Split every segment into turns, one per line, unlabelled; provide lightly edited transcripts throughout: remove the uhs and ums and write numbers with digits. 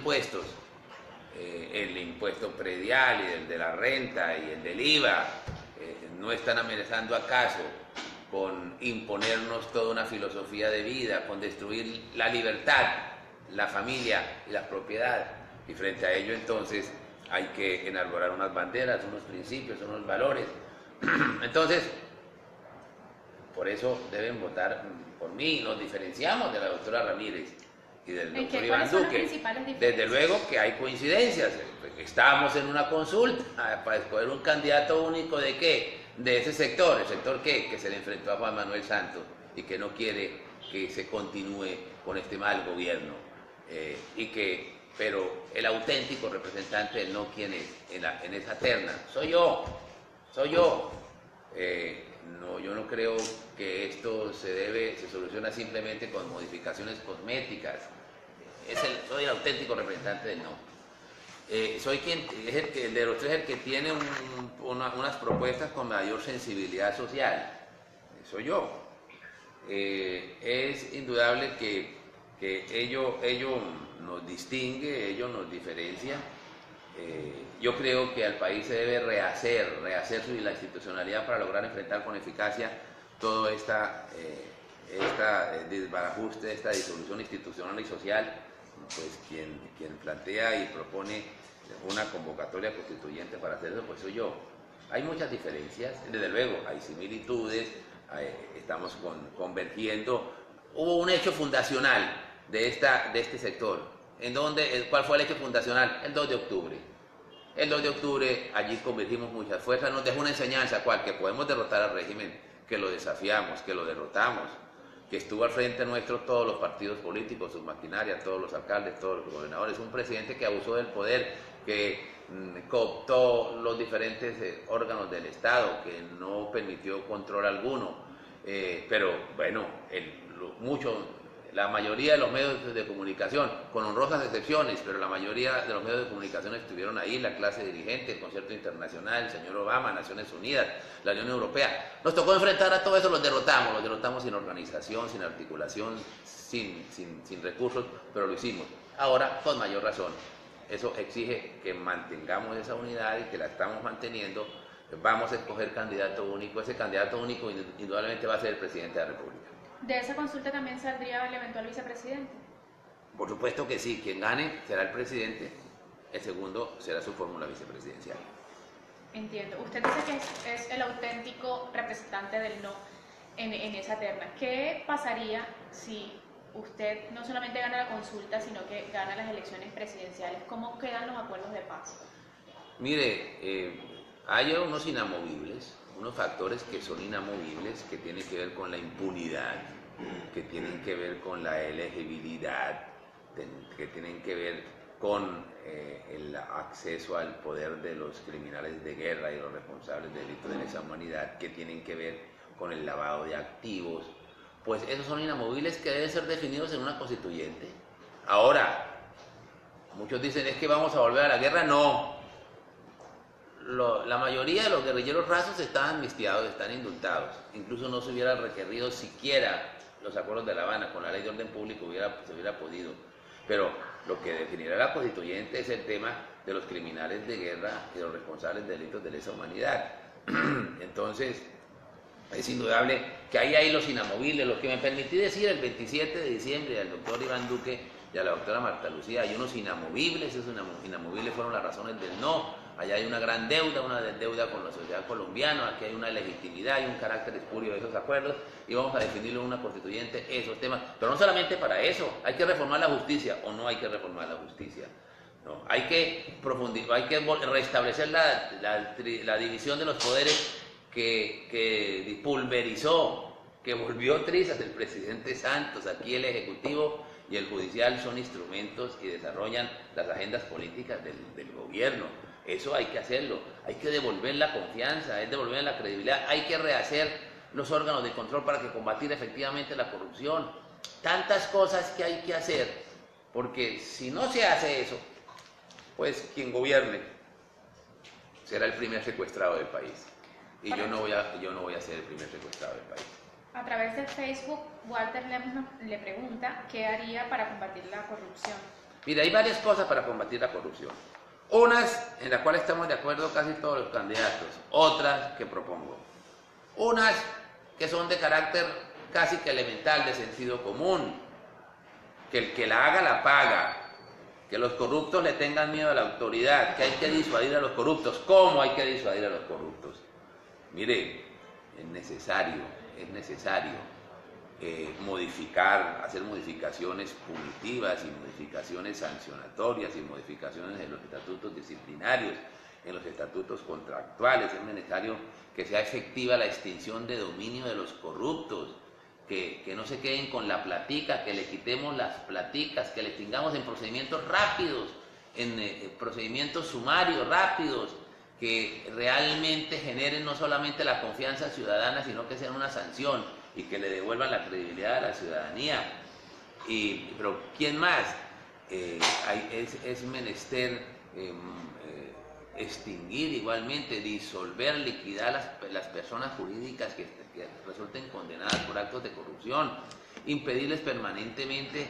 impuestos, el impuesto predial y el de la renta y el del IVA, no están amenazando acaso con imponernos toda una filosofía de vida, con destruir la libertad, la familia y la propiedad. Y frente a ello entonces hay que enarbolar unas banderas, unos principios, unos valores. Entonces, por eso deben votar por mí. Nos diferenciamos de la doctora Ramírez y del doctor Iván Duque. Desde luego que hay coincidencias. Estamos en una consulta para escoger un candidato único ¿de qué? De ese sector. ¿El sector qué? Que se le enfrentó a Juan Manuel Santos y que no quiere que se continúe con este mal gobierno. Pero el auténtico representante del no, ¿quién es? En esa terna. Soy yo. No, yo no creo que esto se soluciona simplemente con modificaciones cosméticas. Soy el auténtico representante del no. Soy el de los tres, el que tiene unas propuestas con mayor sensibilidad social. Soy yo. Es indudable que ello nos distingue, ello nos diferencia. Yo creo que al país se debe rehacer la institucionalidad para lograr enfrentar con eficacia todo esta desbarajuste, esta disolución institucional y social. Pues quien plantea y propone una convocatoria constituyente para hacerlo, pues soy yo. Hay muchas diferencias, desde luego, hay similitudes, estamos convergiendo. Hubo un hecho fundacional de este sector. ¿Cuál fue el hecho fundacional? El 2 de octubre. El 2 de octubre, allí convergimos muchas fuerzas, nos dejó una enseñanza, ¿cuál? Que podemos derrotar al régimen, que lo desafiamos, que lo derrotamos, que estuvo al frente nuestro todos los partidos políticos, sus maquinarias, todos los alcaldes, todos los gobernadores, un presidente que abusó del poder, que cooptó los diferentes órganos del Estado, que no permitió control alguno, pero bueno, la mayoría de los medios de comunicación, con honrosas excepciones, pero la mayoría de los medios de comunicación estuvieron ahí, la clase dirigente, el concierto internacional, el señor Obama, Naciones Unidas, la Unión Europea. Nos tocó enfrentar a todo eso, los derrotamos sin organización, sin articulación, sin recursos, pero lo hicimos. Ahora, con mayor razón, eso exige que mantengamos esa unidad y que la estamos manteniendo. Vamos a escoger candidato único, ese candidato único indudablemente va a ser el presidente de la República.
¿De esa consulta también saldría el eventual vicepresidente?
Por supuesto que sí, quien gane será el presidente, el segundo será su fórmula vicepresidencial.
Entiendo. Usted dice que es el auténtico representante del no en esa terna. ¿Qué pasaría si usted no solamente gana la consulta, sino que gana las elecciones presidenciales? ¿Cómo quedan los acuerdos de paz?
Mire, hay unos inamovibles, unos factores que son inamovibles, que tienen que ver con la impunidad, que tienen que ver con la elegibilidad, que tienen que ver con el acceso al poder de los criminales de guerra y los responsables de delitos de lesa humanidad, que tienen que ver con el lavado de activos. Pues esos son inamovibles que deben ser definidos en una constituyente. Ahora, muchos dicen, ¿es que vamos a volver a la guerra? No. La mayoría de los guerrilleros rasos están amnistiados, están indultados. Incluso no se hubiera requerido siquiera los acuerdos de La Habana, con la ley de orden público se hubiera podido. Pero lo que definirá la constituyente es el tema de los criminales de guerra y los responsables de delitos de lesa humanidad. Entonces, es indudable que ahí hay los inamovibles. Lo que me permití decir el 27 de diciembre al doctor Iván Duque y a la doctora Marta Lucía, hay unos inamovibles. Esos inamovibles fueron las razones del no. Allá hay una gran deuda, una deuda con la sociedad colombiana, aquí hay una legitimidad y un carácter espurio de esos acuerdos, y vamos a definirlo en una constituyente esos temas. Pero no solamente para eso, hay que reformar la justicia, o no hay que reformar la justicia. No, hay que profundizar, hay que restablecer la división de los poderes que pulverizó, que volvió trizas el presidente Santos. Aquí el Ejecutivo y el Judicial son instrumentos y desarrollan las agendas políticas del gobierno. Eso hay que hacerlo, hay que devolver la confianza, hay que devolver la credibilidad, hay que rehacer los órganos de control para que combatir efectivamente la corrupción. Tantas cosas que hay que hacer, porque si no se hace eso, pues quien gobierne será el primer secuestrado del país. Y yo no voy a ser el primer secuestrado del país.
A través de Facebook, Walter Lemos le pregunta qué haría para combatir la corrupción.
Mira, hay varias cosas para combatir la corrupción. Unas en las cuales estamos de acuerdo casi todos los candidatos, otras que propongo. Unas que son de carácter casi que elemental, de sentido común, que el que la haga la paga, que los corruptos le tengan miedo a la autoridad, que hay que disuadir a los corruptos. ¿Cómo hay que disuadir a los corruptos? Mire, es necesario modificar, hacer modificaciones punitivas y modificaciones sancionatorias y modificaciones en los estatutos disciplinarios, en los estatutos contractuales. Es necesario que sea efectiva la extinción de dominio de los corruptos, que no se queden con la platica, que le quitemos las platicas, que le extingamos en procedimientos rápidos, en procedimientos sumarios rápidos, que realmente generen no solamente la confianza ciudadana, sino que sean una sanción y que le devuelvan la credibilidad a la ciudadanía. Pero ¿quién más? Es menester extinguir igualmente, disolver, liquidar las personas jurídicas que resulten condenadas por actos de corrupción, impedirles permanentemente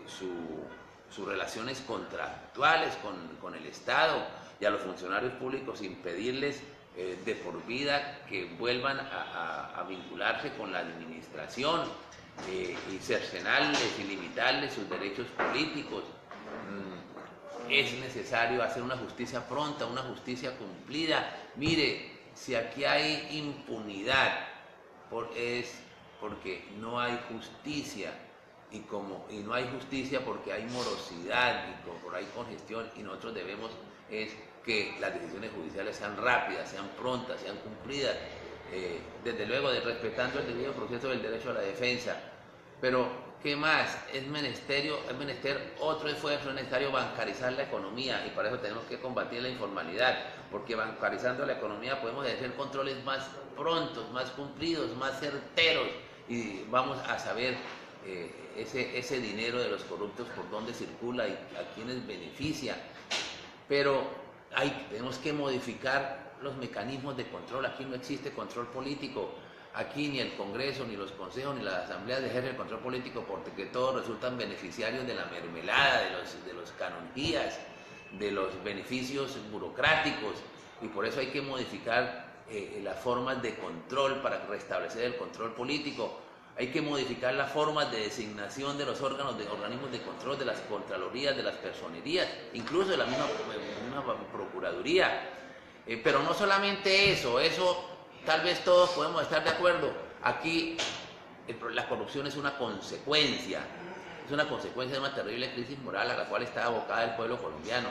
sus relaciones contractuales con el Estado, y a los funcionarios públicos impedirles de por vida que vuelvan a vincularse con la administración, y cercenarles y limitarles sus derechos políticos. Es necesario hacer una justicia pronta, una justicia cumplida. Mire, si aquí hay impunidad, es porque no hay justicia, y no hay justicia porque hay morosidad y por hay congestión, y nosotros debemos es que las decisiones judiciales sean rápidas, sean prontas, sean cumplidas, desde luego respetando el debido proceso del derecho a la defensa. Pero ¿qué más? Es menester otro esfuerzo, es necesario bancarizar la economía, y para eso tenemos que combatir la informalidad, porque bancarizando la economía podemos hacer controles más prontos, más cumplidos, más certeros, y vamos a saber ese dinero de los corruptos por dónde circula y a quiénes beneficia. Pero tenemos que modificar los mecanismos de control. Aquí no existe control político. Aquí ni el Congreso, ni los consejos, ni las asambleas ejercen el control político, porque todos resultan beneficiarios de la mermelada, de los canonjías, de los beneficios burocráticos, y por eso hay que modificar las formas de control para restablecer el control político. Hay que modificar las formas de designación de los organismos de control, de las contralorías, de las personerías, incluso de la misma procuraduría. Pero no solamente eso tal vez todos podemos estar de acuerdo. Aquí la corrupción es una consecuencia de una terrible crisis moral a la cual está abocada el pueblo colombiano,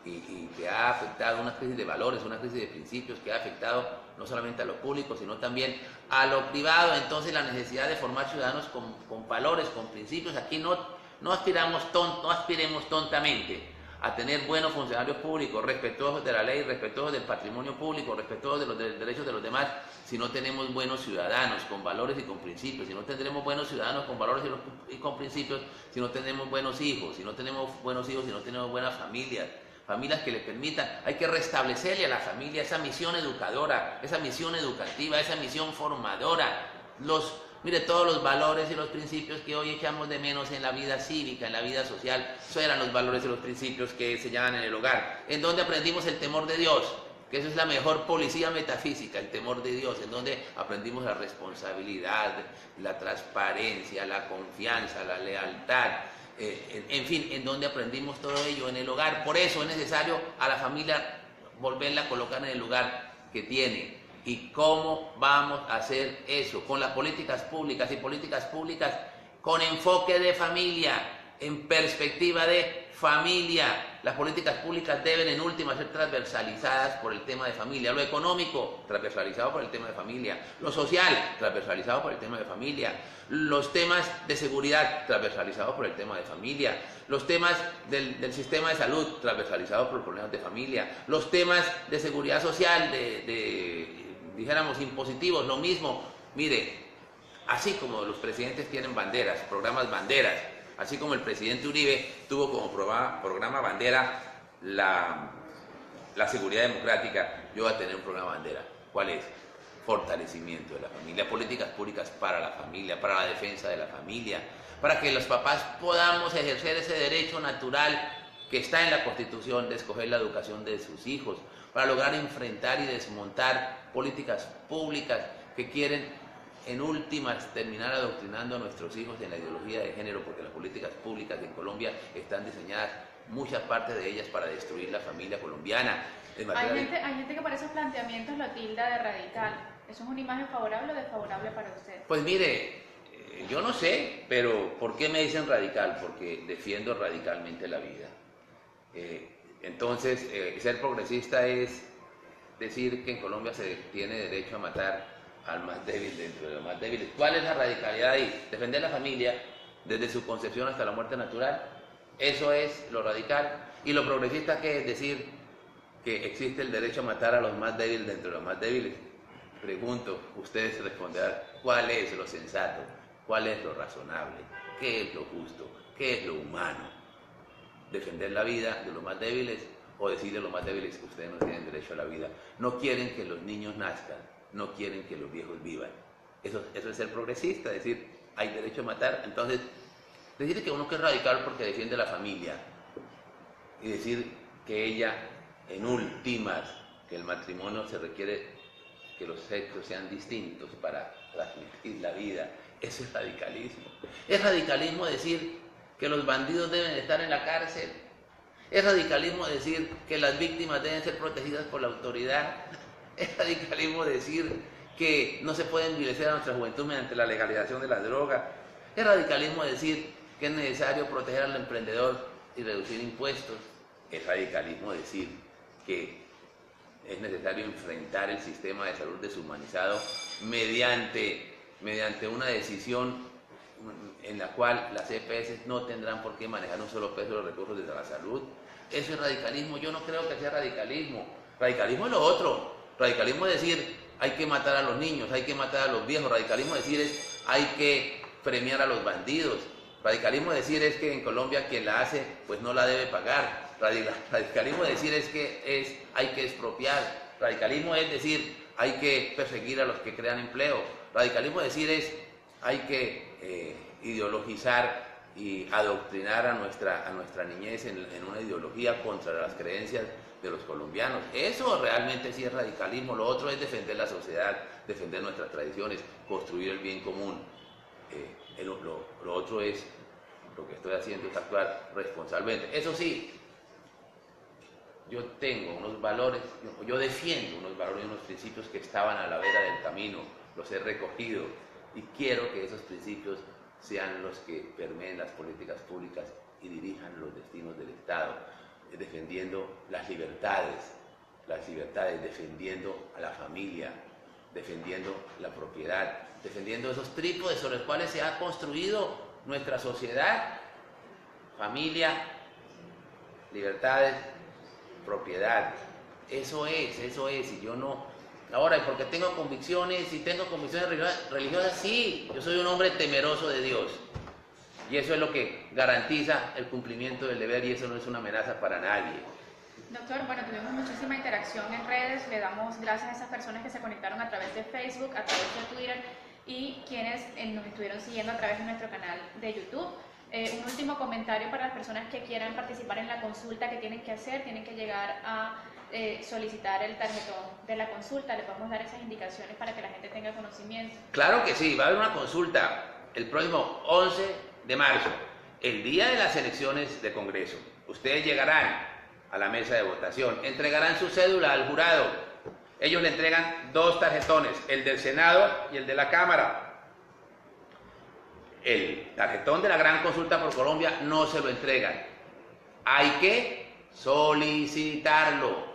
y que ha afectado una crisis de valores, una crisis de principios, que ha afectado no solamente a lo público, sino también a lo privado. Entonces la necesidad de formar ciudadanos con valores, con principios. Aquí no aspiremos tontamente a tener buenos funcionarios públicos, respetuosos de la ley, respetuosos del patrimonio público, respetuosos de los derechos de los demás, si no tenemos buenos ciudadanos con valores y con principios. Si no tendremos buenos ciudadanos con valores y con principios, si no tenemos buenos hijos, si no tenemos buenas familias que le permitan. Hay que restablecerle a la familia esa misión educadora, esa misión educativa, esa misión formadora. Mire, todos los valores y los principios que hoy echamos de menos en la vida cívica, en la vida social, esos eran los valores y los principios que se llaman en el hogar, en donde aprendimos el temor de Dios, que eso es la mejor policía metafísica, el temor de Dios, en donde aprendimos la responsabilidad, la transparencia, la confianza, la lealtad, en fin, en donde aprendimos todo ello, en el hogar. Por eso es necesario a la familia volverla a colocar en el lugar que tiene. ¿Y cómo vamos a hacer eso? Con las políticas públicas, y políticas públicas con enfoque de familia, en perspectiva de familia. Las políticas públicas deben en última ser transversalizadas por el tema de familia. Lo económico, transversalizado por el tema de familia. Lo social, transversalizado por el tema de familia. Los temas de seguridad, transversalizados por el tema de familia. Los temas del sistema de salud, transversalizados por los problemas de familia. Los temas de seguridad social, dijéramos impositivos, lo mismo. Mire, así como los presidentes tienen banderas, programas banderas, así como el presidente Uribe tuvo como programa bandera la seguridad democrática, yo voy a tener un programa bandera. ¿Cuál es? Fortalecimiento de la familia, políticas públicas para la familia, para la defensa de la familia, para que los papás podamos ejercer ese derecho natural que está en la Constitución de escoger la educación de sus hijos, para lograr enfrentar y desmontar políticas públicas que quieren en últimas terminar adoctrinando a nuestros hijos en la ideología de género, porque las políticas públicas en Colombia están diseñadas, muchas partes de ellas, para destruir la familia colombiana.
Hay gente que por esos planteamientos lo tilda de radical. ¿Eso es una imagen favorable o desfavorable para usted?
Pues mire, yo no sé, pero ¿por qué me dicen radical? Porque defiendo radicalmente la vida. Entonces, ser progresista es decir que en Colombia se tiene derecho a matar al más débil dentro de los más débiles. ¿Cuál es la radicalidad ahí? Defender la familia desde su concepción hasta la muerte natural. Eso es lo radical. Y lo progresista, ¿qué es? Decir que existe el derecho a matar a los más débiles dentro de los más débiles. Pregunto, ustedes responderán, ¿cuál es lo sensato? ¿Cuál es lo razonable? ¿Qué es lo justo? ¿Qué es lo humano? ¿Defender la vida de los más débiles o decirle a los más débiles que ustedes no tienen derecho a la vida? No quieren que los niños nazcan, no quieren que los viejos vivan. Eso es ser progresista, decir, hay derecho a matar. Entonces, decir que uno que es radical porque defiende la familia y decir que ella, en últimas, que el matrimonio se requiere que los sexos sean distintos para transmitir la vida, eso es radicalismo. Es radicalismo decir que los bandidos deben estar en la cárcel. Es radicalismo decir que las víctimas deben ser protegidas por la autoridad. Es radicalismo decir que no se puede envilecer a nuestra juventud mediante la legalización de la droga. Es radicalismo decir que es necesario proteger al emprendedor y reducir impuestos. Es radicalismo decir que es necesario enfrentar el sistema de salud deshumanizado mediante una decisión en la cual las EPS no tendrán por qué manejar un solo peso de los recursos de la salud. Eso es radicalismo. Yo no creo que sea radicalismo. Radicalismo es lo otro. Radicalismo es decir, hay que matar a los niños, hay que matar a los viejos. Radicalismo es decir, hay que premiar a los bandidos. Radicalismo es decir es que en Colombia quien la hace pues no la debe pagar. Radicalismo es decir es que hay que expropiar. Radicalismo es decir hay que perseguir a los que crean empleo. Radicalismo es decir hay que ideologizar y adoctrinar a nuestra niñez en una ideología contra las creencias de los colombianos. Eso realmente sí es radicalismo. Lo otro es defender la sociedad, defender nuestras tradiciones, construir el bien común. Lo otro es, lo que estoy haciendo es actuar responsablemente. Eso sí, yo tengo unos valores, yo defiendo unos valores y unos principios que estaban a la vera del camino, los he recogido y quiero que esos principios sean los que permeen las políticas públicas y dirijan los destinos del Estado, defendiendo las libertades, defendiendo a la familia, defendiendo la propiedad, defendiendo esos trípodes sobre los cuales se ha construido nuestra sociedad: familia, libertades, propiedad. Eso es, y yo no... Ahora, ¿y porque tengo convicciones? Y tengo convicciones religiosas, sí, yo soy un hombre temeroso de Dios. Y eso es lo que garantiza el cumplimiento del deber y eso no es una amenaza para nadie.
Doctor, bueno, tuvimos muchísima interacción en redes, le damos gracias a esas personas que se conectaron a través de Facebook, a través de Twitter y quienes nos estuvieron siguiendo a través de nuestro canal de YouTube. Un último comentario para las personas que quieran participar en la consulta, ¿qué tienen que hacer? Tienen que llegar a solicitar el tarjetón de la consulta. Le podemos dar esas indicaciones para que la gente tenga conocimiento.
Claro que sí, va a haber una consulta el próximo 11 de marzo, el día de las elecciones de Congreso. Ustedes llegarán a la mesa de votación, entregarán su cédula al jurado. Ellos le entregan 2 tarjetones, el del Senado y el de la Cámara. El tarjetón de la Gran Consulta por Colombia no se lo entregan. Hay que solicitarlo.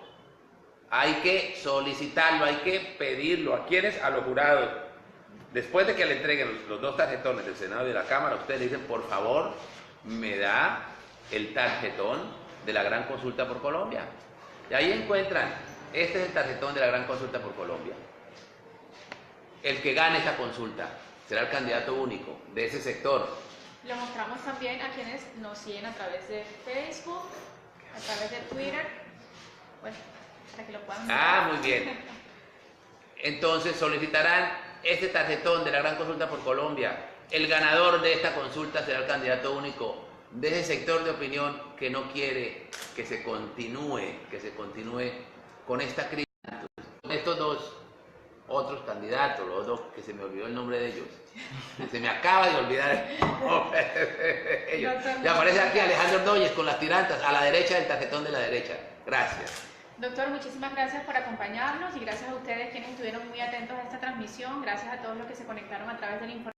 Hay que pedirlo. ¿A quiénes? A los jurados. Después de que le entreguen los 2 tarjetones del Senado y de la Cámara, ustedes le dicen, por favor, me da el tarjetón de la Gran Consulta por Colombia. Y ahí encuentran, este es el tarjetón de la Gran Consulta por Colombia. El que gane esa consulta será el candidato único de ese sector.
Lo mostramos también a quienes nos siguen a través de Facebook, a través de Twitter, bueno, para que lo puedan ver.
Ah, muy bien. Entonces solicitarán este tarjetón de la Gran Consulta por Colombia el ganador de esta consulta será el candidato único de ese sector de opinión que no quiere que se continúe con esta crisis. Estos dos otros candidatos, los dos que se me olvidó el nombre de ellos, se me acaba de olvidar el nombre de ellos. Y aparece aquí Alejandro Ordóñez con las tirantas a la derecha del tarjetón de la derecha. Gracias.
Doctor, muchísimas gracias por acompañarnos y gracias a ustedes quienes estuvieron muy atentos a esta transmisión. Gracias a todos los que se conectaron a través del informe.